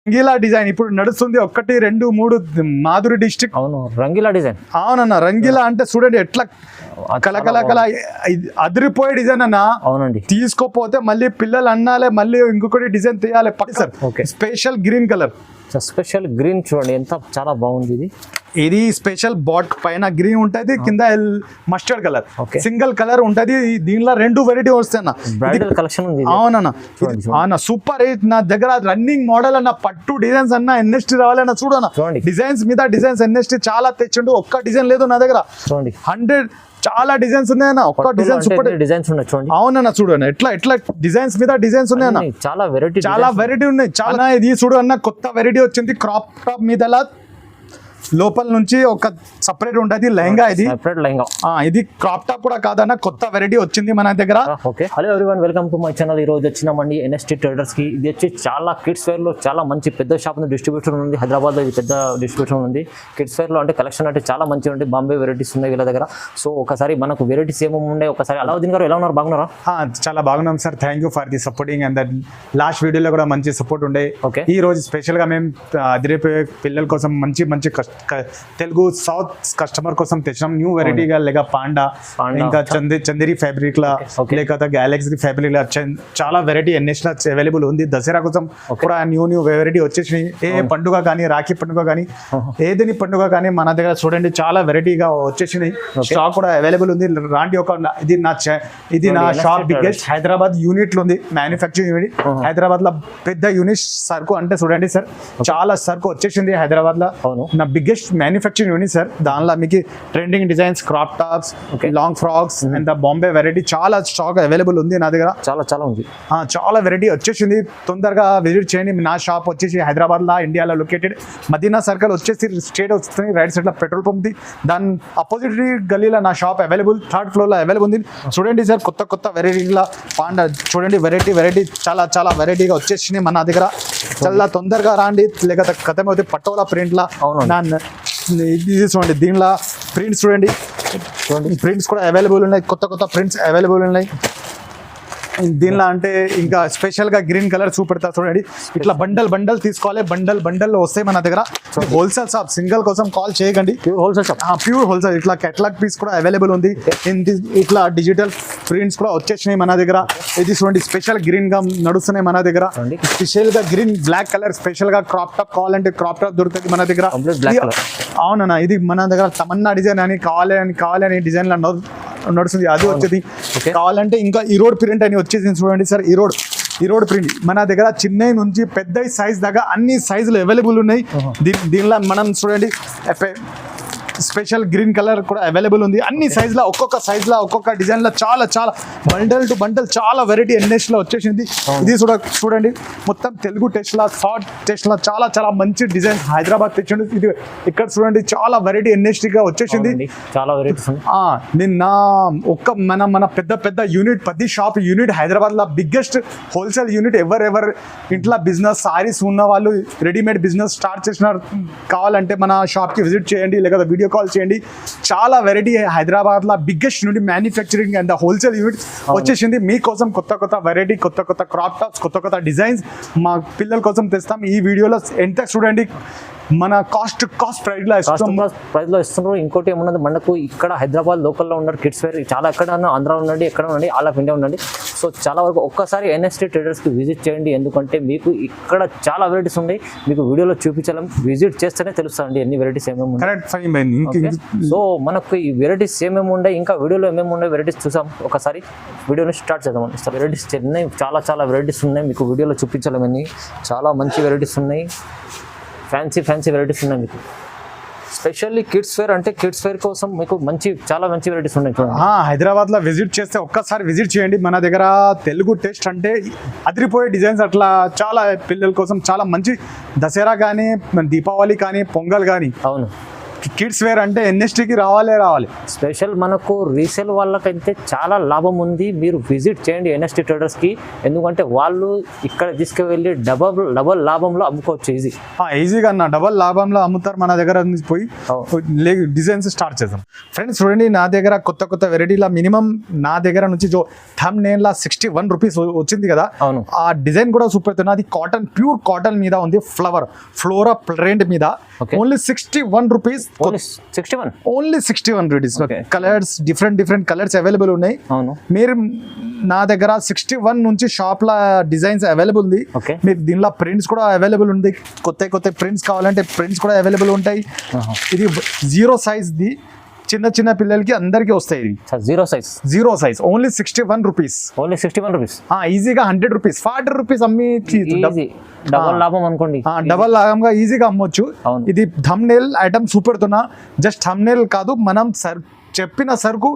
Rangeela design ఇప్పుడు నడుస్తుంది 1 2 3 Madhuri district. అవును, రంగీలా డిజైన్. అవునన్న, రంగీలా అంటే చూడండి ఎట్లా కలకల అదిరిపోయే డిజైన్ అన్న. అవునండి, తీసుకోపోతే మళ్ళీ పిల్లలు అన్నాలే, మళ్ళీ ఇంకొకటి డిజైన్ తీయాలి. Sir special green colour, special green చూడండి ఎంత చాలా బాగుంది. ఇది స్పెషల్ బాట్ పైన గ్రీన్ ఉంటది, కింద మస్టర్డ్ కలర్ సింగిల్ కలర్ ఉంటది. దీనిలో 2 వెరైటీ వస్తాయి కలెక్షన్ ఉంది. అవునన్నా సూపర్. నా దగ్గర రన్నింగ్ మోడల్ అన్న, పట్టు డిజైన్స్ అన్న, ఎన్ఎస్టీ రావాలన్నా చూడన్నా. డిజైన్స్ మీద డిజైన్స్ ఎన్ఎస్టీ చాలా తెచ్చిండు, ఒక్క డిజైన్ లేదు నా దగ్గర. 100 చాలా డిజైన్స్ ఉన్నాయన్న, ఒక్క డిజైన్ సూపర్ డిజైన్స్ ఉన్నాయి చూడండి. అవునన్నా చూడన్న, ఎట్లా డిజైన్స్ మీద డిజైన్స్ ఉన్నాయన్న, చాలా వెరైటీ ఉన్నాయి చాలా. ఇది చూడు అన్న, కొత్త వెరైటీ వచ్చింది క్రాప్ టాప్ మీద. లోపల నుంచి ఒక సపరేట్ ఉంటుంది లెహంగా. ఇది క్రాప్ టాప్ కూడా కాదన్న, కొత్త వెరైటీ వచ్చింది మన దగ్గర. Hello everyone, welcome to my channel. ఈ రోజు వచ్చినామండి ఎన్ఎస్టీ ట్రేడర్స్ కి. ఇది వచ్చి చాలా కిడ్స్ వేర్ లో చాలా మంచి పెద్ద షాప్ డిస్ట్రిబ్యూషన్ ఉంది హైదరాబాద్ లో. ఇది పెద్ద డిస్ట్రిబ్యూషన్ ఉంది కిడ్స్ వేర్ లో. అంటే కలెక్షన్ అంటే చాలా మంచిగా ఉంది, బాంబే వెరైటీస్ ఉన్నాయి వీళ్ళ దగ్గర. సో ఒకసారి మనకు వెరైటీస్ ఏమేమి ఉండే ఒకసారి. అలావుద్దీన్ గారు ఎలా ఉన్నారు, బాగున్నారా? చాలా బాగున్నాం sir, thank you for the supporting. And last వీడియోలో కూడా మంచి సపోర్ట్ ఉండే. ఈ రోజు స్పెషల్ గా మేము అదిరిపోయే పిల్లల కోసం మంచి తెలుగు సౌత్ కస్టమర్ కోసం తెచ్చినాం. న్యూ వెరైటీగా లేక పాండా, ఇంకా చందేరి ఫ్యాబ్రిక్ లా, లేకపోతే గ్యాలక్సీ ఫ్యాబ్రిక్ లా చాలా వెరైటీ ఎన్ఎస్ అవైలబుల్ ఉంది. దసరా కోసం కూడా న్యూ వెరైటీ వచ్చేసినాయి. ఏ పండుగ కానీ, రాఖీ పండుగ కానీ, ఏదని పండుగ కానీ మన దగ్గర చూడండి చాలా వెరైటీగా వచ్చేసినాయి. స్టాక్ కూడా అవైలబుల్ ఉంది. రాంటి ఒక ఇది నా షాప్ బిగ్గెస్ట్ హైదరాబాద్ యూనిట్ లో ఉంది, మ్యానుఫ్యాక్చరింగ్ యూనిట్. హైదరాబాద్ లో పెద్ద యూనిట్ సరుకు అంటే చూడండి సార్, చాలా సరుకు వచ్చేసింది హైదరాబాద్ లో. నా బిగ్గెస్ట్ మ్యానుఫ్యాక్చరింగ్ యూనిట్ సార్. దానిలో మీకు trending designs, crop tops, long frocks and Bombay variety చాలా స్టాక్ అవైలబుల్ ఉంది నా దగ్గర. చాలా ఉంది, చాలా వెరైటీ వచ్చేసింది. తొందరగా విజిట్ చేయండి. నా షాప్ వచ్చేసి హైదరాబాద్ లో, ఇండియాలో లొకేటెడ్ మదీనా సర్కిల్ వచ్చేసి స్ట్రేట్ వస్తుంది. రైట్ సైడ్ లో పెట్రోల్ పంప్ ది, దాని అపోజిట్ గల్లీలో నా షాప్ అవైలబుల్. 3rd ఫ్లోర్ లో అవైలబుల్ ఉంది. చూడండి సార్, కొత్త వెరైటీల పాండా చూడండి, వెరైటీ చాలా వెరైటీగా వచ్చేసినాయి మన దగ్గర. చాలా తొందరగా రాండి, లేకపోతే కథమవుతే పట్టోలా ప్రింట్ లా. ఇది చూడండి, దీనిలో ప్రింట్స్ చూడండి, ప్రింట్స్ కూడా అవైలబుల్ ఉన్నాయి. కొత్త ప్రింట్స్ అవైలబుల్ ఉన్నాయి దీనిలో. అంటే ఇంకా స్పెషల్ గా గ్రీన్ కలర్ చూపెడతా చూడండి. ఇట్లా బండల్ తీసుకోవాలి, బండల్ వస్తాయి మన దగ్గర. హోల్సేల్ షాప్, సింగిల్ కోసం కాల్ చేయకండి. Pure wholesale. ఇట్లా కేటలాగ్ పీస్ కూడా అవైలబుల్ ఉంది. ఇట్లా డిజిటల్ ప్రింట్స్ కూడా వచ్చేసినాయి మన దగ్గర. ఇది చూడండి, స్పెషల్ గ్రీన్ గా నడుస్తున్నాయి మన దగ్గర. స్పెషల్ గా గ్రీన్, బ్లాక్ కలర్ స్పెషల్ గా క్రాప్ టాప్ కావాలంటే క్రాప్ టాప్ దొరుకుతుంది మన దగ్గర. అవునన్నా, ఇది మన దగ్గర తమన్నా డిజైన్ అని కావాలి డిజైన్ లో నడుస్తుంది, అది వచ్చేది. కావాలంటే ఇంకా ఈరోడ్ ప్రింట్ అని వచ్చేసింది చూడండి సార్. ఈరోడ్ ప్రింట్ మన దగ్గర చిన్న నుంచి పెద్ద సైజ్ దాకా అన్ని సైజులు అవైలబుల్ ఉన్నాయి. దీనిలో మనం చూడండి స్పెషల్ గ్రీన్ కలర్ కూడా అవైలబుల్ ఉంది. అన్ని సైజులో, ఒక్కొక్క సైజులో, ఒక్కొక్క డిజైన్లో చాలా బండల్ టు బండల్ చాలా వెరైటీ ఎన్ఎస్ లో వచ్చేసింది. ఇది చూడండి, మొత్తం తెలుగు టెస్ట్ లా, షార్ట్ టెస్ట్ లా చాలా మంచి డిజైన్ హైదరాబాద్ తెచ్చింది. ఇది ఇక్కడ చూడండి, చాలా వెరైటీ ఎన్ఎస్టీ గా వచ్చేసింది. చాలా వెరైటీస్. నిన్న మన పెద్ద యూనిట్, 10 షాప్ యూనిట్ హైదరాబాద్ లో బిగ్గెస్ట్ హోల్సేల్ యూనిట్. ఎవరెవరు ఇంట్లో బిజినెస్ సారీస్ ఉన్న వాళ్ళు, రెడీమేడ్ బిజినెస్ స్టార్ట్ చేసిన కావాలంటే మన షాప్ కి విజిట్ చేయండి, లేకపోతే వీడియో కాల్ చేయండి. చాలా వెరైటీ హైదరాబాద్ లో బిగ్గెస్ట్ నుండి మ్యానుఫ్యాక్చరింగ్ అండ్ హోల్సేల్ యూనిట్ వచ్చేసింది. మీకోసం కొత్త వెరైటీ, కొత్త క్రాప్ టాప్స్, కొత్త డిజైన్స్ మా పిల్లల కోసం తెస్తాం. ఈ వీడియోలో ఎంత చూడండి, మన కాస్ట్ ప్రైస్ లో ఇస్తున్నారు. ఇంకోటి ఏమన్నది, మనకు ఇక్కడ హైదరాబాద్ లోకల్లో ఉన్నారు కిడ్స్ వేర్ చాలా. ఎక్కడ ఆంధ్ర ఉండండి, ఎక్కడ ఉండండి, ఆల్ ఆఫ్ ఇండియా ఉండండి. సో చాలా వరకు ఒక్కసారి ఎన్ఎస్టీ ట్రేడర్స్ కి విజిట్ చేయండి. ఎందుకంటే మీకు ఇక్కడ చాలా వెరైటీస్ ఉన్నాయి, మీకు వీడియోలో చూపించాలి. విజిట్ చేస్తేనే తెలుస్తాయండి ఎన్ని వెరైటీస్ ఏమేమి ఉన్నాయి. సో మనకు ఈ వెరైటీస్ ఏమేమి ఉన్నాయి, ఇంకా వీడియోలో ఏమేమి ఉన్నాయి వెరైటీస్ చూసాం. ఒకసారి వీడియోని స్టార్ట్ చేద్దాం. వెరైటీస్ ఉన్నాయి, చాలా వెరైటీస్ ఉన్నాయి, మీకు వీడియోలో చూపించాలని. చాలా మంచి వెరైటీస్ ఉన్నాయి, ఫ్యాన్సీ వెరైటీస్ ఉన్నాయి మీకు. స్పెషల్లీ కిడ్స్ వేర్ అంటే కిడ్స్ వేర్ కోసం మీకు చాలా మంచి వెరైటీస్ ఉన్నాయి. హైదరాబాద్ లో విజిట్ చేస్తే ఒక్కసారి విజిట్ చేయండి. మన దగ్గర తెలుగు టెస్ట్ అంటే అదిరిపోయే డిజైన్స్, అట్లా చాలా పిల్లల కోసం చాలా మంచి. దసరా కానీ, దీపావళి కానీ, పొంగల్ కానీ, అవును కిడ్స్ వేర్ అంటే ఎన్ఎస్టీకి రావాలి. స్పెషల్ మనకు రీసేల్ వాళ్ళకైతే చాలా లాభం ఉంది. మీరు విజిట్ చేయండి ఎన్ఎస్టీ ట్రేడర్స్కి, ఎందుకంటే వాళ్ళు ఇక్కడ తీసుకువెళ్ళి డబల్ లాభంలో అమ్ముకోవచ్చు ఈజీగా అన్న డబల్ లాభంలో అమ్ముతారు. మన దగ్గర నుంచి పోయి డిజైన్స్ స్టార్ట్ చేద్దాం. ఫ్రెండ్స్ చూడండి, నా దగ్గర కొత్త వెరైటీలా మినిమం నా దగ్గర నుంచి థమ్ నేల్ 61 రూపీస్ వచ్చింది కదా. అవును, ఆ డిజైన్ కూడా సూపర్. అది కాటన్, ప్యూర్ కాటన్ మీద ఉంది, ఫ్లోరా ప్రింట్ మీద. Only 61 rupees, only 61 rupees. Colours different colours available ఉన్నాయి. మీరు నా దగ్గర 61 నుంచి షాప్ లా డిజైన్స్ అవైలబుల్ ఉంది. మీరు దీనిలో ప్రింట్స్ కూడా అవైలబుల్ ఉంది. కొత్త ప్రింట్స్ కావాలంటే ప్రింట్స్ కూడా అవైలబుల్ ఉంటాయి. ఇది 0 సైజ్ ది, చిన్న పిల్లలకి అందరికి వస్తాయి. Zero size only 61 rupees. ఈజీగా 100 రూపీస్ 40 రూపీస్ అమ్మి డబల్ లాభం అనుకోండి. డబల్ లాభంగా ఈజీగా అమ్మొచ్చు. ఇది థంబ్ నెయిల్ ఐటమ్ సూపెడుతున్నా. జస్ట్ థంబ్ నెయిల్ కాదు, మనం చెప్పిన సరుకు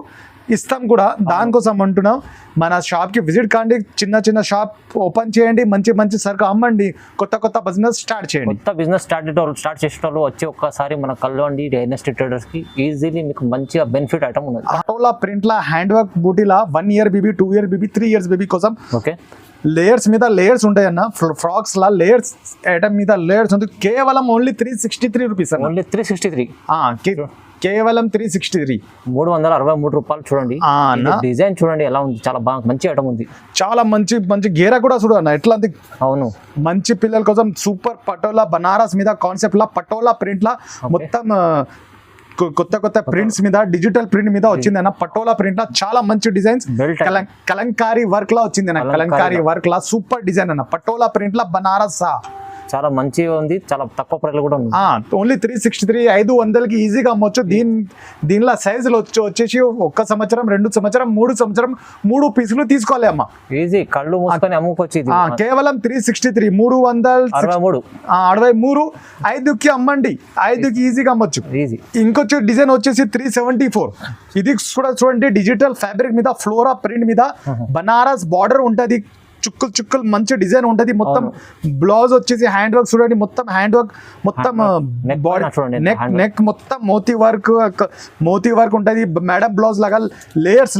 ఇస్తాం కూడా. దానికోసం అంటున్నాం, మన షాప్కి విజిట్ కాండి, చిన్న షాప్ ఓపెన్ చేయండి, మంచి సరుకు అమ్మండి, కొత్త బిజినెస్ స్టార్ట్ చేయండి. కొత్త బిజినెస్ స్టార్ట్ చేసేటోళ్ళు వచ్చి ఒక్కసారి మన కలవండి ఎన్ఎస్టీ ట్రేడర్స్కి. ఈజీలీ మీకు మంచిగా బెనిఫిట్ ఐటమ్ ఉన్నది. పటోలా ప్రింట్లా హ్యాండ్ వర్క్ బూటీలా 1 year baby, 2 year baby, 3 years baby కోసం లేయర్స్ మీద లేయర్స్ ఉంటాయన్న. ఫ్రాక్స్ లా లేయర్స్ ఐటమ్ మీద లేయర్స్ ఉంది. కేవలం ఓన్లీ 363 రూపీస్. ఓన్లీ 363, కేవలం 363, 363 రూపాయలు. చూడండి డిజైన్ చూడండి ఎలా ఉంది, చాలా బాగా మంచి ఐటమ్ ఉంది. చాలా మంచి గేరా కూడా చూడన్న ఎట్లా ఉంది. అవును, మంచి పిల్లల కోసం సూపర్ పటోలా బనారస్ మీద కాన్సెప్ట్ లా, పటోలా ప్రింట్ లా మొత్తం కొత్త ప్రింట్స్ మీద, డిజిటల్ ప్రింట్ మీద వచ్చింది అన్న. పటోలా ప్రింట్ లా చాలా మంచి డిజైన్స్, కలంకారీ వర్క్ లా వచ్చింది అన్న. కలంకారీ వర్క్ లా సూపర్ డిజైన్ అన్న. పటోలా ప్రింట్ లా బనారస్ చాలా మంచిగా ఉంది, చాలా తక్కువ ప్రైస్ కూడా ఉంది. ఓన్లీ 363, 500కి ఈజీగా అమ్మొచ్చు. దీనిలో సైజులు వచ్చేసి 1 సంవత్సరం, 2 సంవత్సరం, 3 సంవత్సరం, 3 పీసులు తీసుకోవాలి అమ్మ. ఈజీ, కళ్ళు మూసుకొని అమ్ముకోవచ్చు. కేవలం 363, 363, 5కి అమ్మండి. 5కి ఈజీగా అమ్మొచ్చు. ఇంకొచ్చి డిజైన్ వచ్చేసి 374. ఇది కూడా చూడండి, డిజిటల్ ఫ్యాబ్రిక్ మీద, ఫ్లోరా ప్రింట్ మీద, బనారస్ బార్డర్ ఉంటది, చుక్కలు మంచి డిజైన్ ఉంటది. మొత్తం బ్లౌజ్ వచ్చేసి హ్యాండ్ వర్క్ చూడండి, మొత్తం హ్యాండ్ వర్క్, మొత్తం నెక్ మొత్తం మోతీ వర్క్ ఉంటది. మేడం బ్లౌజ్ లాగా లేయర్స్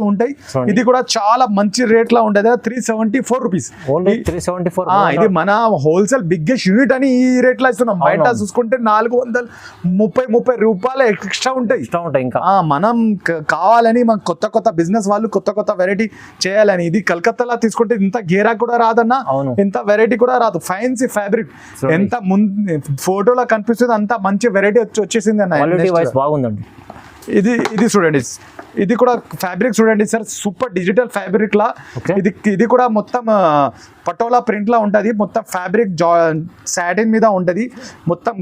ఉంటాయి. ఇది కూడా చాలా మంచి రేట్ లా ఉంటది. 374 రూపీస్. ఇది మన హోల్సేల్ బిగ్గెస్ట్ యూనిట్ అని ఈ రేట్ లో ఇస్తున్నాం. బయట చూసుకుంటే 430 రూపాయలు ఎక్స్ట్రా ఉంటాయి. మనం కావాలని మన కొత్త బిజినెస్ వాళ్ళు కొత్త వెరైటీ చేయాలని. ఇది కలకత్తాలో తీసుకుంటే ఇంత గేరా కూడా రాదన్నా, ఇంత వెరైటీ కూడా రాదు. ఫ్యాన్సీ ఫ్యాబ్రిక్ ఎంత ఫోటోలో కనిపిస్తుంది అంత మంచి వెరైటీ వచ్చేసింది అన్న. బాగుందండి. ఇది చూడండి, ఇది కూడా ఫ్యాబ్రిక్ చూడండి సార్, సూపర్ డిజిటల్ ఫ్యాబ్రిక్ లా. ఇది కూడా మొత్తం పటోలా ప్రింట్ లా ఉంటది. మొత్తం ఫ్యాబ్రిక్ సాటిన్ మీద ఉంటది, మొత్తం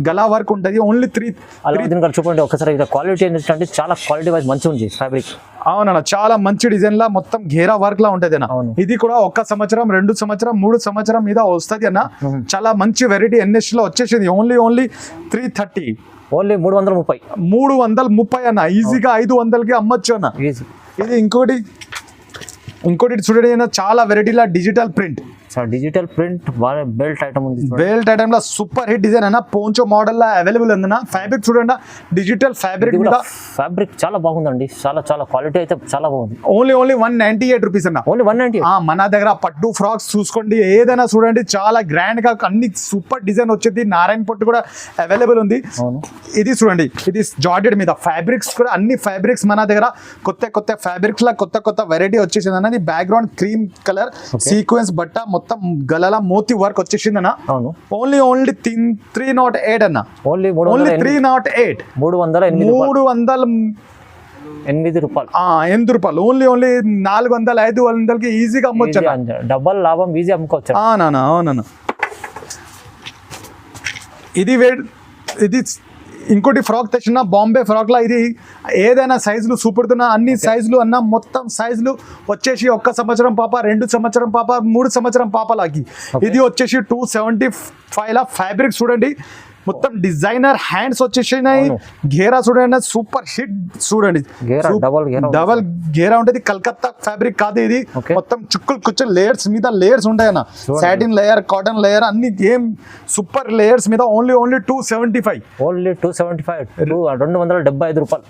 గలా వర్క్ ఉంటది. ఓన్లీ 3 చూడండి ఒకసారి. క్వాలిటీ ఏంటంటే చాలా క్వాలిటీ వైజ్ మంచిగా ఉంది ఫ్యాబ్రిక్. అవునన్నా, చాలా మంచి డిజైన్ లా, మొత్తం ఘేరా వర్క్ లా ఉంటది అన్న. ఇది కూడా 1 సంవత్సరం, 2 సంవత్సరం, 3 సంవత్సరం మీద వస్తుంది అన్న. చాలా మంచి వెరైటీ ఎన్ఎస్ లో వచ్చేసింది. ఓన్లీ 330, ఓన్లీ 330 అన్న. ఈజీగా 500కి అమ్మొచ్చు అన్న. ఇది ఇంకోటి చూడండి అన్న, చాలా వెరైటీలా డిజిటల్ ప్రింట్ బెల్ట్ ఐటమ్ లా సూపర్ హిట్ డిజైన్ అన్న. పోంచో మోడల్ లా అవైలబుల్ ఉందన్న. ఫ్యాబ్రిక్ చూడండి, డిజిటల్ ఫ్యాబ్రిక్ మీద ఫ్యాబ్రిక్ చాలా బాగుందండి. చాలా క్వాలిటీ అయితే చాలా బాగుంది. ఓన్లీ 198 రూపీస్ అన్న. ఓన్లీ 198. మన దగ్గర పట్టు ఫ్రాక్స్ చూసుకోండి, ఏదైనా చూడండి, చాలా గ్రాండ్ గా అన్ని సూపర్ డిజైన్ వచ్చేది. నారాయణ పట్టు కూడా అవైలబుల్ ఉంది. ఇది చూడండి, ఇది జార్జెట్ మీద ఫ్యాబ్రిక్స్ కూడా, అన్ని ఫ్యాబ్రిక్స్ మన దగ్గర కొత్త ఫ్యాబ్రిక్స్ లా కొత్త వెరైటీ వచ్చేసింది అన్న. బ్యాక్గ్రౌండ్ క్రీమ్ కలర్ సీక్వెన్స్ బట్ట, మొత్తం గలలా మోతి వర్క్ వచ్చేసింది అన్న. ఓన్లీ 308 అన్న. ఓన్లీ 308, 308 రూపాయలు. 8 రూపాయలు. ఓన్లీ 400, 500కి ఈజీగా అమ్మొచ్చు. డబల్ లాభం, ఈజీ అమ్ముకోవచ్చు. అవునన్నా. ఇది ఇంకోటి ఫ్రాక్ తెచ్చిన బాంబే ఫ్రాక్ లా. ఇది ఏదైనా సైజులు చూపెడుతున్నా, అన్ని సైజులు అన్న. మొత్తం సైజులు వచ్చేసి 1 సంవత్సరం పాప, 2 సంవత్సరం పాప, 3 సంవత్సరం పాప లాకి. ఇది వచ్చేసి 275 లా. ఫ్యాబ్రిక్ చూడండి, మొత్తం డిజైనర్ హ్యాండ్స్ వచ్చేసినాయి. అవును. గేరా చూడండి, సూపర్ హిట్ చూడండి, గేరా, డబల్ గేరా డబల్ గేరా ఉంటుంది. కలకత్తా ఫ్యాబ్రిక్ కాదు ఇది. Okay. మొత్తం చుక్కులు కూర్చొని లేయర్స్ మీద లేయర్స్ ఉంటాయన్న, సాటిన్ లేయర్, కాటన్ లేయర్, అన్ని ఏం సూపర్ లేయర్స్ మీద ఓన్లీ 275. ఓన్లీ 275, 275 రూపాయలు.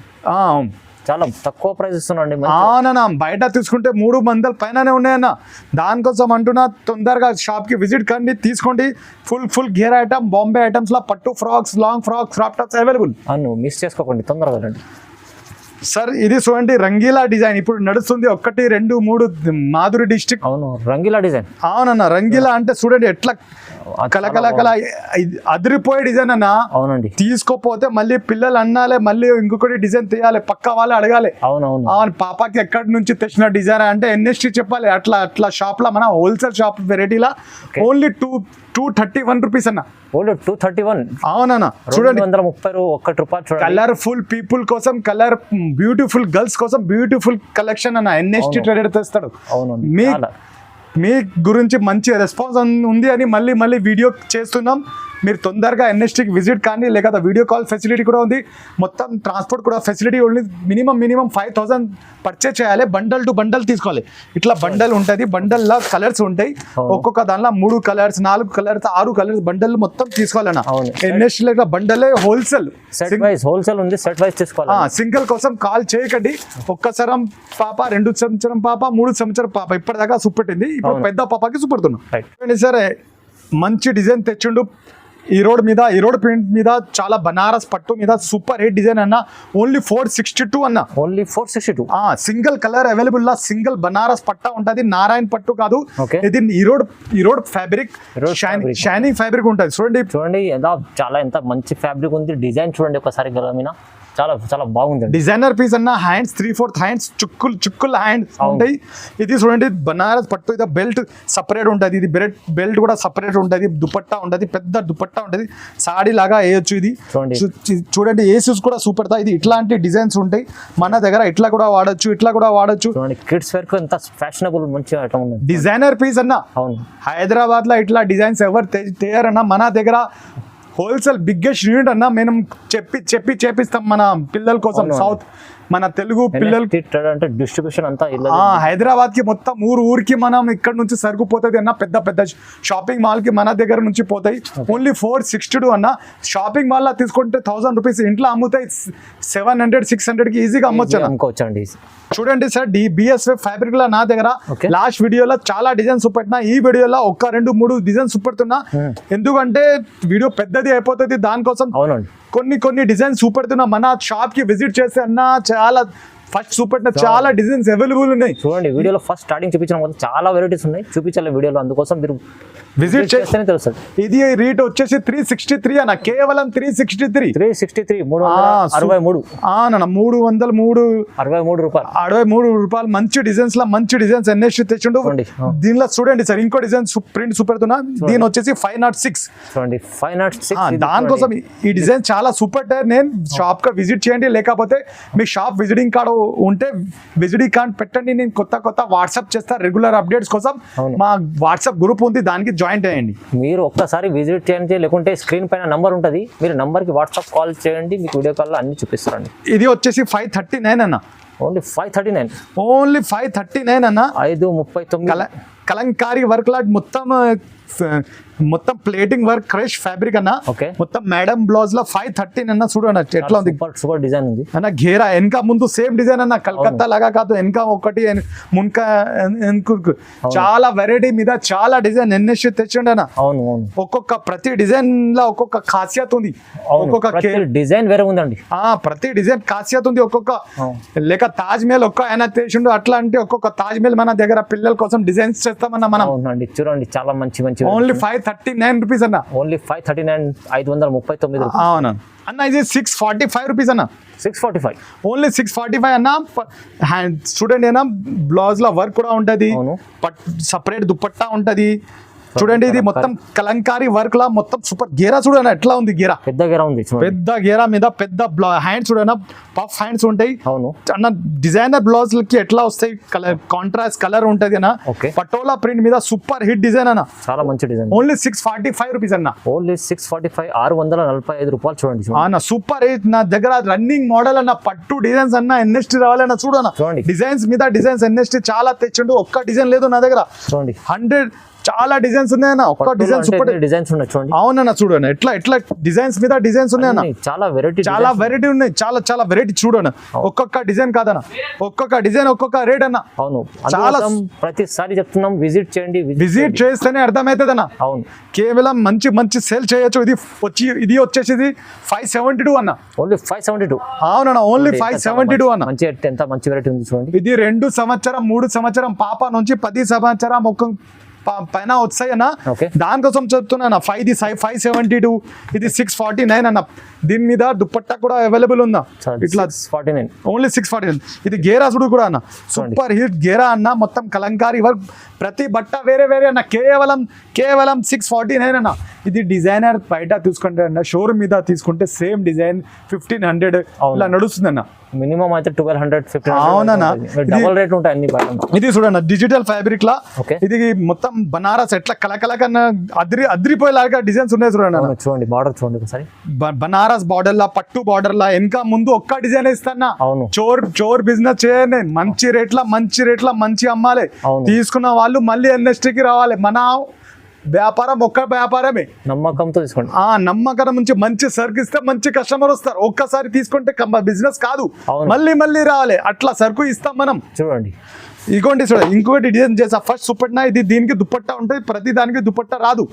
చాలా తక్కువ ప్రైస్ ఇస్తున్నాండి. అవునన్నా, బయట తీసుకుంటే 300 పైననే ఉన్నాయన్న. దానికోసం అంటున్నా, తొందరగా షాప్కి విజిట్ కండి, తీసుకోండి. Full gear item, Bombay items లా పట్టు frocks, long frocks, crop tops available. అవును, మిస్ చేసుకోకండి, తొందరగా రండి. సార్ ఇది చూడండి, రంగీలా డిజైన్ ఇప్పుడు నడుస్తుంది. 1, 2, 3 మాధురి డిస్ట్రిక్ట్. అవును, రంగీలా డిజైన్. అవునన్న, రంగీలా అంటే చూడండి ఎట్లా కల అదిరిపోయే డిజైన్ అన్న. అవునండి, తీసుకోపోతే మళ్ళీ పిల్లలు అన్నాలే, మళ్ళీ ఇంకొకటి డిజైన్ తీయాలి, పక్క వాళ్ళు అడగాలి. అవునవును, అవును, పాపకి ఎక్కడి నుంచి తెచ్చిన డిజైన్ అంటే ఎన్ఎస్టీ చెప్పాలి. అట్లా షాప్ లా, మన హోల్సేల్ షాప్ వెరైటీలా ఓన్లీ 231 రూపీస్ అన్న. ఓన్లీ 231. అవునన్నా, చూడండి 231 రూపాయలు. చూడండి, కలర్ఫుల్ పీపుల్ కోసం, బ్యూటిఫుల్ గర్ల్స్ కోసం బ్యూటిఫుల్ కలెక్షన్ అన్న. ఎన్ఎస్టీ ట్రేడర్ తెస్తాడు. అవునండి, మీ గురించి మంచి రెస్పాన్స్ ఉంది అని మళ్ళీ వీడియో చేస్తున్నాం. మీరు తొందరగా ఎన్ఎస్టీకి విజిట్ కానీ, లేకపోతే వీడియో కాల్ ఫెసిలిటీ కూడా ఉంది. మొత్తం ట్రాన్స్పోర్ట్ కూడా ఫెసిలిటీ ఉంది. మినిమం 5000 పర్చేజ్ చేయాలి. బండల్ టు బండల్ తీసుకోవాలి. ఇట్లా బండల్ ఉంటుంది, బండల్లో కలర్స్ ఉంటాయి. ఒక్కొక్క దానిలో 3 కలర్స్, 4 కలర్స్, 6 కలర్స్ బండల్ మొత్తం తీసుకోవాలన్న. ఎన్ఎస్టీ బండలే హోల్సేల్ ఉంది, సెట్ వైజ్ తీసుకోవాలి. సింగిల్ కోసం కాల్ చేయకండి. ఒక్కసారం పాప, 2 సంవత్సరం పాప, 3 సంవత్సరం పాప, ఇప్పటిదాకా చూపెట్టింది. ఇప్పుడు పెద్ద పాపకి చూపెడుతున్నాం. సరే, మంచి డిజైన్ తెచ్చిండు. ఈ రోడ్ ప్రింట్ మీద చాలా బనారస్ పట్టు మీద సూపర్ హిట్ డిజైన్ అన్న. ఓన్లీ 462 అన్న. ఓన్లీ 462. సింగిల్ కలర్ అవైలబుల్ లా, సింగిల్ బనారస్ పట్టా ఉంటది. నారాయణ పట్టు కాదు ఇది. ఈ రోడ్ ఫ్యాబ్రిక్, షైనింగ్ ఫ్యాబ్రిక్ ఉంటుంది. చూడండి ఎంత మంచి ఫ్యాబ్రిక్ ఉంది. డిజైన్ చూడండి ఒకసారి గల మీద, చాలా బాగుంది. డిజైనర్ పీస్ అన్న. హ్యాండ్స్ 3/4 హ్యాండ్స్, చుక్కులు హ్యాండ్స్ ఉంటాయి. ఇది చూడండి బనారస్ పట్టు. ఇది బెల్ట్ సపరేట్ ఉంటుంది. ఇది బెల్ట్ కూడా సపరేట్ ఉంటుంది. దుపట్టా ఉంటుంది, పెద్ద దుపట్టా ఉంటుంది. సాడీ లాగా వేయొచ్చు. ఇది చూడండి, ఏసూస్ కూడా సూపర్. ఇది ఇట్లాంటి డిజైన్స్ ఉంటాయి మన దగ్గర. ఇట్లా కూడా వాడచ్చు. కిడ్స్ వేర్ ఎంత ఫ్యాషనబుల్ మంచి ఐటమ్ ఉంది. డిజైనర్ పీస్ అన్న. అవును, హైదరాబాద్ లో ఇట్లా డిజైన్స్ ఎవరు తేయారన్నా. మన దగ్గర హోల్సేల్ బిగ్గెస్ట్ యూనిట్ అన్న. మేము చెప్పి చేపిస్తాం మన పిల్లల కోసం. సౌత్ మన తెలుగు పిల్లలు అంటే డిస్ట్రిబ్యూషన్ అంతా హైదరాబాద్ కి మొత్తం ఊరికి మనం ఇక్కడ నుంచి సరుకు పోతుంది అన్న. పెద్ద షాపింగ్ మాల్ కి మన దగ్గర నుంచి పోతాయి. ఓన్లీ 462 అన్న. షాపింగ్ మాల్ లా తీసుకుంటే 1000 రూపీస్, ఇంట్లో అమ్ముతాయి 700-600 కి ఈజీగా అమ్మొచ్చు. చూడండి సార్, బిఎస్ఎఫ్ ఫ్యాబ్రిక్ లా నా దగ్గర లాస్ట్ వీడియోలో చాలా డిజైన్స్ చూపెట్టినా. ఈ వీడియోలో 1, 2, 3 డిజైన్స్ చూపెడుతున్నా. ఎందుకంటే వీడియో పెద్దది అయిపోతుంది. దానికోసం కొన్ని డిజైన్స్ చూపెడుతున్నా. మన షాప్ కి విజిట్ చేస్తే అన్న, చాలా ఫస్ట్ చూపెట్టిన చాలా డిజైన్స్ అవైలబుల్ ఉన్నాయి. చూడండి, వీడియోలో ఫస్ట్ స్టార్టింగ్ చూపించిన చాలా వెరైటీస్ ఉన్నాయి, చూపించాలి వీడియోలో. అందుకోసం మీరు విజిట్ చేస్తేనే తెలుస్తుంది. ఇది రేట్ వచ్చేసి 363 అన్న. కేవలం 363 363 రూపాయలు. మంచి డిజైన్స్ ఎన్ఎస్టీ తెచ్చిండు. దీనిలో చూడండి సార్, ఇంకో డిజైన్ ప్రింట్ చూపెడుతున్నా. దీని వచ్చేసి 506. దానికోసం ఈ డిజైన్ చాలా సూపర్. నేను షాప్ గా విజిట్ చేయండి, లేకపోతే మీ షాప్ విజిటింగ్ కార్డు ఉంటే విజిటింగ్ కార్డ్ పెట్టండి. నేను కొత్త వాట్సాప్ చేస్తా రెగ్యులర్ అప్డేట్స్ కోసం. మా వాట్సాప్ గ్రూప్ ఉంది, దానికి జాయిన్ అయ్యండి. మీరు ఒక్కసారి విజిట్ చేయండి, లేకుంటే స్క్రీన్ పైన నంబర్ ఉంటుంది, మీరు నంబర్కి వాట్సాప్ కాల్ చేయండి, మీకు వీడియో కాల్లో అన్ని చూపిస్తారండి. ఇది వచ్చేసి 539 అన్న. ఓన్లీ 539. ఓన్లీ 539 అన్న. 539. కలంకారీ వర్క్ లాట్ మొత్తం ప్లేటింగ్ వర్క్, క్రష్ ఫ్యాబ్రిక్ అన్న. మొత్తం మేడం బ్లౌజ్ లో 513 అన్న. చూడు అన్న ఎట్లా ఉంది, సూపర్ డిజైన్ ఉంది అన్న. ఘేరా వెనక ముందు సేమ్ డిజైన్ అన్న. కలకత్తా లాగా కాదు, వెనక ఒకటి మున్క చాలా వెరైటీ మీద చాలా డిజైన్ ఎన్ఎస్టీ తెచ్చండి అన్న. ఒక్కొక్క ప్రతి డిజైన్ లో ఒక్కొక్క ఖాసియత్ ఉంది. ఒక్కొక్క డిజైన్ వేరే ఉందండి. ప్రతి డిజైన్ ఖాసియత్ ఉంది. ఒక్కొక్క లేక తాజ్ మహల్ ఒక్క ఆయన తెచ్చిండు. అట్లా అంటే ఒక్కొక్క తాజ్ మహల్ మన దగ్గర పిల్లల కోసం డిజైన్స్ చేస్తామన్నా మనం. చూడండి, చాలా మంచి ఓన్లీ 539 రూపీస్ అన్న. ఓన్లీ 539, 539. అవునా అన్న. ఇది 645 రూపీస్ అన్న. 645. ఓన్లీ 645 అన్న. స్టూడెంట్ అయినా బ్లౌజ్ లో వర్క్ కూడా ఉంటది, సపరేట్ దుపట్టా ఉంటది. చూడండి ఇది మొత్తం కలంకారీ వర్క్ లా మొత్తం సూపర్ గేరా చూడనా ఎట్లా ఉంది గేరా, పెద్ద గేరా ఉంది చూడండి. పెద్ద గేరా మీద పెద్ద హ్యాండ్స్ చూడనా, పఫ్ హ్యాండ్స్ ఉంటాయి. అవును అన్న డిజైనర్ బ్లౌజ్ కి ఎట్లా వస్తాయి, కలర్ కాంట్రాస్ట్ కలర్ ఉంటది అన్న. ఓకే పటోలా ప్రింట్ మీద సూపర్ హిట్ డిజైన్ అన్న. చాలా మంచి డిజైన్. ఓన్లీ 645 రూపీస్ అన్న. ఓన్లీ 645 645 రూపాయలు చూడండి. అన్న సూపర్ హిట్. నా దగ్గర రన్నింగ్ మోడల్ అన్న, పట్టు డిజైన్స్ అన్న, ఎన్ఎస్టీ రావాలన్న చూడన్న. చూడండి డిజైన్స్ మీద డిజైన్స్ ఎన్ఎస్టీ చాలా తెచ్చిండు, ఒక్క డిజైన్ లేదు నా దగ్గర. చూడండి 100 చాలా డిజైన్స్ ఉన్నాయన్న, ఒక్క డిజైన్ సూపర్ డిజైన్స్ ఉన్నాయి చూడండి. అవునన్న చూడన్న ఎట్లా ఎట్లా డిజైన్స్ మీద డిజైన్స్ ఉన్నాయన్న, చాలా వెరైటీ ఉన్నాయి, చాలా వెరైటీ చూడన్న. ఒక్కొక్క డిజైన్ కాదన్న, ఒక్కొక్క డిజైన్ ఒక్కొక్క రేట్ అన్న. అవును చాలా ప్రతిసారి చెప్తున్నాం విజిట్ చేయండి, విజిట్ చేస్తేనే అర్థమవుతుంది అన్న. అవును కేవలం మంచి మంచి సేల్ చేయొచ్చు. ఇది వచ్చేసి 572 అన్న. ఓన్లీ 572. అవునన్న ఓన్లీ 572 అన్న. మంచి ఎంత మంచి వెరైటీ ఉంది చూడండి. ఇది 2 సంవత్సరం 3 సంవత్సరం పాప నుంచి 10 సంవత్సరం ఒక్క పైన వచ్చాయన్న. దానికోసం చెప్తున్నా 572, ఇది 649 అన్న. దీని మీద దుప్పట్టా కూడా అవైలబుల్ ఉందా, ఇట్లా 49 ఓన్లీ 649. ఇది గేరా సుడు కూడా అన్న, సూపర్ హిట్ గేరా అన్న. మొత్తం కలంకారీ వర్క్, ప్రతి బట్ట వేరే వేరే అన్న. కేవలం 649 అన్న. ఇది డిజైనర్ బయట తీసుకుంటే అన్న, షోరూమ్ మీద తీసుకుంటే సేమ్ డిజైన్ 1500 ఇలా నడుస్తుంది అన్న. మినిమం అయితే 1200 1500. అవునన్నా డబుల్ రేట్ ఉంటాయి అన్ని బయట. ఇది చూడన్న డిజిటల్ ఫ్యాబ్రిక్ లా, ఇది మొత్తం బనారస్ ఎట్లా కలకల కన్నా అద్రిపోయేలాగా డిజైన్స్ ఉన్నాయి చూడండి. చూడండి బార్డర్ చూడండి ఒకసారి, బనారస్ బార్డర్ లా, పట్టు బార్డర్ లా, వెనక ముందు ఒక్క డిజైన్ ఇస్తానా. అవును చోర్ బిజినెస్ చేయండి, మంచి రేట్ల మంచి అమ్మాలి. తీసుకున్న వాళ్ళు మళ్ళీ ఎన్ఎస్టీకి రావాలి. మన వ్యాపారం ఒక్క వ్యాపారమే, నమ్మకంతో తీసుకోండి. నమ్మకం నుంచి మంచి సరుకు ఇస్తే మంచి కస్టమర్ వస్తారు. ఒక్కసారి తీసుకుంటే బిజినెస్ కాదు, మళ్ళీ రావాలి. అట్లా సరుకు ఇస్తాం మనం. చూడండి ఇగోండి చూడండి, ఇంకోటి డిజైన్ చేసా ఫస్ట్ దుపట్టా. ఇది దీనికి దుపట్టా ఉంటుంది, ప్రతి దానికి దుపట్టా రాదు.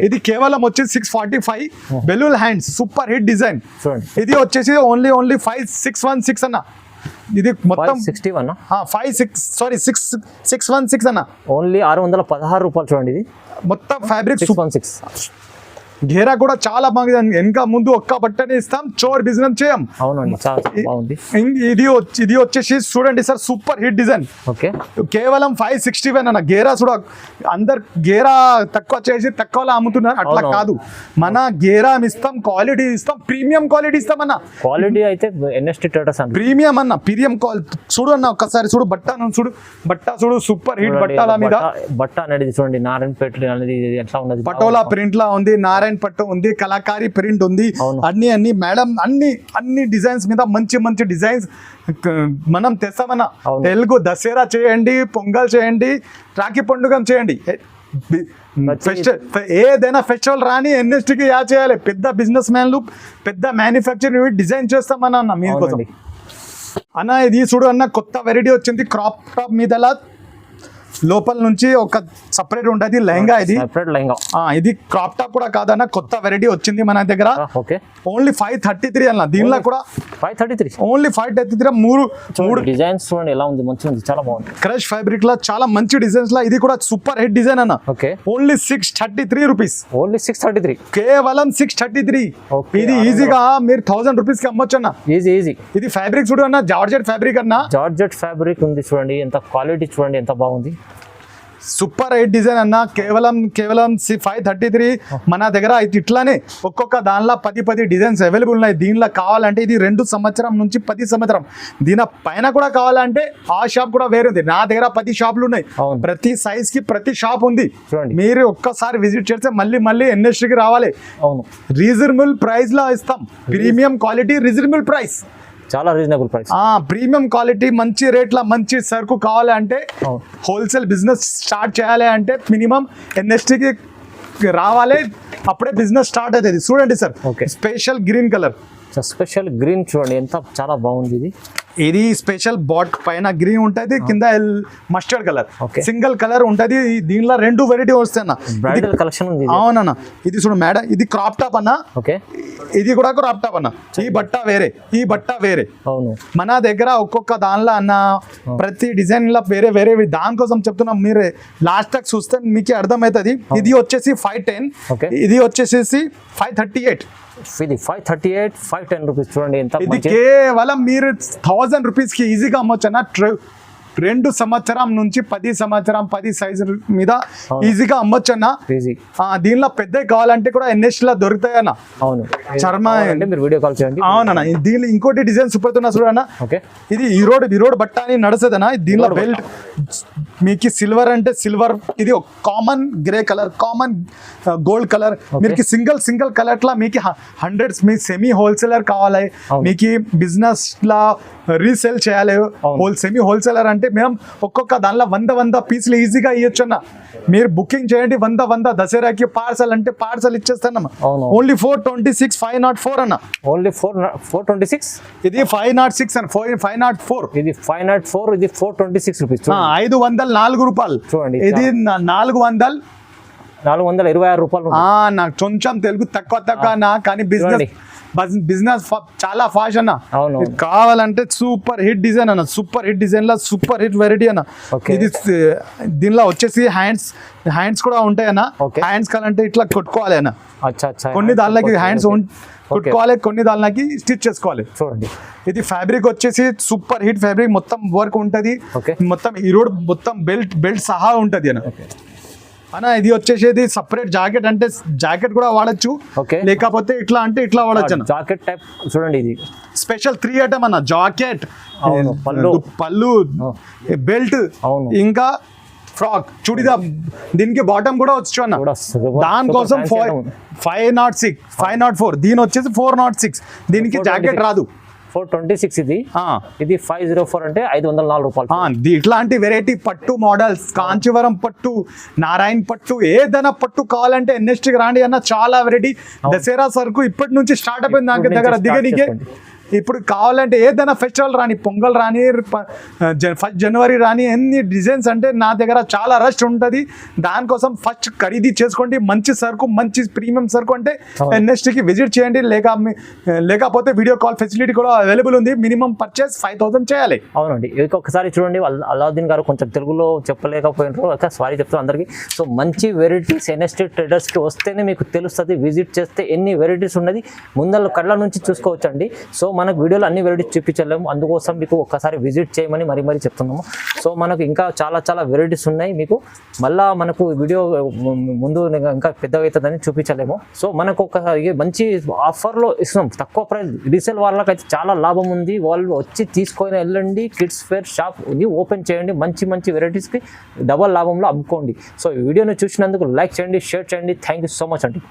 ఇది కేవలం వచ్చేసి 645 బెలూల్ హ్యాండ్స్, సూపర్ హిట్ డిజైన్. ఇది వచ్చేసి ఓన్లీ 5616 అన్న. ఇది మొత్తం 616 అన్న. ఓన్లీ 616 రూపాయలు చూడండి. ఇది మొత్తం ఫ్యాబ్రిక్ 616. ఘేరా కూడా చాలా బాగుంది. వెనక ముందు ఒక్క బట్టనే ఇస్తాం, చోర్ బిజినెస్ చేయం. అవునండి చాలా బాగుంది. ఇది వచ్చేసి చూడండి sir, super hit design. Okay కేవలం 561 అన్న. గేరా చూడ అందరు గేరా తక్కువ చేసి తక్కువలో అమ్ముతున్నారు, అట్లా కాదు. మన గేరా ఇస్తాం, క్వాలిటీ ఇస్తాం, ప్రీమియం క్వాలిటీ ఇస్తాం అన్న. క్వాలిటీ అయితే ఎన్ఎస్టీ ట్రేడర్స్ అన్న, ప్రీమియం అన్న, ప్రీమియం క్వాలిటీ. చూడు అన్న ఒక్కసారి చూడు, బట్ట చూడు, సూపర్ హిట్ బట్టాల మీద. బట్ట అనేది చూడండి, నారాయణపేట అనేది ఎట్లా ఉన్నది, పటోలా ప్రింట్ లా ఉంది, నారాయణ పట్టు ఉంది, కళాకారీ ప్రింట్ ఉంది. అన్ని మేడం అన్ని డిజైన్స్ మీద మంచి డిజైన్స్ మనం తెస్తామన్నా. తెలుగు దసరా చేయండి, పొంగల్ చేయండి, రాఖీ పండుగ చేయండి, ఏదైనా ఫెస్టివల్ రాని ఎన్ఎస్టీకి యా చేయాలి. పెద్ద బిజినెస్ మ్యాన్లు, పెద్ద మ్యానుఫ్యాక్చరింగ్ డిజైన్ చేస్తామన్నా అన్న మీకోసం అన్న. ఇది చూడు అన్న, కొత్త వెరైటీ వచ్చింది, క్రాప్ టాప్ మీద లోపల నుంచి ఒక సపరేట్ ఉంటుంది లెహంగా. ఇది క్రాప్ టాప్ కూడా కాదన్న, కొత్త వెరైటీ వచ్చింది మన దగ్గర. ఓన్లీ 533 అన్న. దీనిలో కూడా 533, ఓన్లీ 533. మూడు డిజైన్స్ చూడండి ఎలా ఉంది, మంచిగా ఉంది, చాలా బాగుంది. క్రష్ ఫ్యాబ్రిక్ లా చాలా మంచి డిజైన్స్ లా. ఇది కూడా సూపర్ హిట్ డిజైన్ అన్న. Only 633 rupees. ఓన్లీ 633, కేవలం 633. ఇది ఈజీగా మీరు 1000 రూపీస్ కి అమ్మొచ్చు అన్న. ఈజీ. ఇది ఫ్యాబ్రిక్ చూడు అన్న, జార్జెట్ ఫ్యాబ్రిక్ అన్న. జార్జెట్ ఫ్యాబ్రిక్ ఉంది చూడండి, ఎంత క్వాలిటీ చూడండి, ఎంత బాగుంది. సూపర్ హిట్ డిజైన్ అన్న. కేవలం 533 మన దగ్గర. ఇట్లానే ఒక్కొక్క దానిలో 10 డిజైన్స్ అవైలబుల్ ఉన్నాయి. దీనిలో కావాలంటే ఇది 2 సంవత్సరం నుంచి 10 సంవత్సరం, దీని పైన కూడా కావాలంటే ఆ షాప్ కూడా వేరే ఉంది. నా దగ్గర 10 షాపులు ఉన్నాయి, ప్రతి సైజ్ కి ప్రతి షాప్ ఉంది. మీరు ఒక్కసారి విజిట్ చేస్తే మళ్ళీ ఎన్ఎస్టీకి రావాలి. రీజనబుల్ ప్రైస్ లో ఇస్తాం, ప్రీమియం క్వాలిటీ, రీజనబుల్ ప్రైస్, చాలా రీజనబుల్ ప్రైస్. ప్రీమియం క్వాలిటీ, మంచి రేట్ల మంచి సరుకు కావాలి అంటే, హోల్సేల్ బిజినెస్ స్టార్ట్ చేయాలి అంటే మినిమం ఎన్ఎస్టీకి రావాలి, అప్పుడే బిజినెస్ స్టార్ట్ అవుతుంది. చూడండి sir, special green colour, special green చూడండి, ఎంత చాలా బాగుంది. ఇది స్పెషల్ బాట్ పైన గ్రీన్ ఉంటుంది, కింద మస్టర్డ్ కలర్, సింగిల్ కలర్ ఉంటుంది. దీనిలో 2 వెరైటీ వస్తాయి కలెక్షన్ ఉంది. అవునన్న. ఇది చూడు మేడం, ఇది క్రాప్ టాప్ అన్న. ఇది కూడా క్రాప్ టాప్ అన్న. ఈ బట్ట వేరే, ఈ బట్ట వేరే. మన దగ్గర ఒక్కొక్క దానిలో అన్న ప్రతి డిజైన్ లా వేరే. దానికోసం చెప్తున్నాం, మీరు లాస్ట్ తక్ చూస్తే మీకు అర్థమవుతుంది. ఇది వచ్చేసి 510, ఇది వచ్చేసి 538. ఇది 538, 510 రూపీస్ చూడండి ఎంత. ఇది కేవలం మీరు 1000 రూపీస్ కి ఈజీగా అమ్మొచ్చు అన్న. 2 సంవత్సరం నుంచి 10 సంవత్సరం 10 సైజు మీద ఈజీగా అమ్మొచ్చు అన్న. ఈజీ. దీనిలో పెద్దవి కావాలంటే కూడా NS లా దొరుకుతాయి అన్న. అవును, చర్మ అంటే మీరు వీడియో కాల్ చేయండి. అవునన్న. దీనిలో ఇంకోటి డిజైన్ సూపర్ తున్నా చూడన్న. ఓకే, ఇది ఈరోడ్ బట్ట అని నడుస్తుందన్న. దీనిలో బెల్ట్ మీకు సిల్వర్ అంటే సిల్వర్, ఇది common grey colour, common gold colour. మీకు సింగిల్ కలర్ లా మీకు హండ్రెడ్స్, మీ సెమీ హోల్సేలర్ కావాలి, మీకు బిజినెస్ లా రీసేల్ చేయాలి. సెమీ హోల్సేలర్ అంటే మేము ఒక్కొక్క దానిలో 100 పీసులు ఈజీగా ఇవ్వచ్చు అన్న. మీరు బుకింగ్ చేయండి 100 దసరాకి పార్సల్ అంటే పార్సల్ ఇచ్చేస్తానమ్మా. ఓన్లీ 426 504 అన్న. ఓన్లీ 426. ఇది 506 అన్న. 504. ఇది 504. ఇది 426 రూపీస్. 504 రూపాయలు చూడండి. ఇది 426 రూపాయలు. నాకు కొంచెం తెలుగు తక్కువ నా, కానీ బిజినెస్ చాలా ఫాస్ట్ అన్న. కావాలంటే సూపర్ హిట్ డిజైన్ అన్న. సూపర్ హిట్ డిజైన్ లో సూపర్ హిట్ వెరైటీ అన్న. ఇది దీనిలో వచ్చేసి హ్యాండ్స్ కూడా ఉంటాయి అన్న. హ్యాండ్స్ కావాలంటే ఇట్లా కొట్టుకోవాలి అన్న. కొన్ని దానిలోకి హ్యాండ్స్ కొట్టుకోవాలి, కొన్ని దానిలోకి స్టిచ్ చేసుకోవాలి. చూడండి, ఇది ఫ్యాబ్రిక్ వచ్చేసి సూపర్ హిట్ ఫ్యాబ్రిక్, మొత్తం వర్క్ ఉంటది, మొత్తం ఈరోడ్ మొత్తం బెల్ట్ సహా ఉంటది అన్న. అన్న ఇది వచ్చేసేది సపరేట్ జాకెట్, అంటే జాకెట్ కూడా వాడచ్చు, లేకపోతే ఇట్లా అంటే ఇట్లా వాడచ్చు. జాకెట్ టైప్ చూడండి. ఇది స్పెషల్ 3 ఐటమ్ అన్న. జాకెట్, పళ్ళు, బెల్ట్, ఇంకా ఫ్రాక్, చుడిదార్. దీనికి బాటమ్ కూడా వచ్చు అన్న. దానికోసం 504. దీని వచ్చేసి 406. దీనికి జాకెట్ రాదు. 426. ఇది 504 అంటే 504 రూపాయలు. ఇట్లాంటి వెరైటీ పట్టు మోడల్స్, కాంచీవరం పట్టు, నారాయణ పట్టు, ఏదైనా పట్టు కావాలంటే NSTకి రాండి అన్న. చాలా వెరైటీ. దసరా సరుకు ఇప్పటి నుంచి స్టార్ట్ అయిపోయింది దాని దగ్గర దిగనికే. ఇప్పుడు కావాలంటే ఏదైనా ఫెస్టివల్ రాని, పొంగల్ రాని, 1 జనవరి రాని, ఎన్ని డిజైన్స్ అంటే నా దగ్గర చాలా రష్ ఉంటుంది. దానికోసం ఫస్ట్ ఖరీదీ చేసుకోండి. మంచి సరుకు, మంచి ప్రీమియం సరుకు అంటే NSTకి విజిట్ చేయండి. లేకపోతే వీడియో కాల్ ఫెసిలిటీ కూడా అవైలబుల్ ఉంది. మినిమం పర్చేస్ 5000 చేయాలి. అవునండి, ఒకసారి చూడండి. అలావుద్దీన్ గారు కొంచెం తెలుగులో చెప్పలేకపోయినారు, సారీ చెప్తాను అందరికీ. సో మంచి వెరైటీస్ NST ట్రేడర్స్కి వస్తేనే మీకు తెలుస్తుంది. విజిట్ చేస్తే ఎన్ని వెరైటీస్ ఉన్నది ముందర కళ్ళ నుంచి చూసుకోవచ్చండి. సో మనకు వీడియోలో అన్ని వెరైటీస్ చూపించలేము, అందుకోసం మీకు ఒక్కసారి విజిట్ చేయమని మరీ చెప్తున్నాము. సో మనకు ఇంకా చాలా వెరైటీస్ ఉన్నాయి. మీకు మళ్ళీ మనకు వీడియో ముందు ఇంకా పెద్దగా అవుతుందని చూపించలేము. సో మనకు ఒక మంచి ఆఫర్లో ఇస్తున్నాం, తక్కువ ప్రైస్. రీసేల్ వాళ్ళకైతే చాలా లాభం ఉంది. వాళ్ళు వచ్చి తీసుకొని వెళ్ళండి. కిడ్స్ ఫేర్ షాప్ ఓపెన్ చేయండి. మంచి వెరైటీస్కి డబల్ లాభంలో అమ్ముకోండి. సో ఈ వీడియోని చూసినందుకు లైక్ చేయండి, షేర్ చేయండి. థ్యాంక్ యూ సో మచ్ అండి.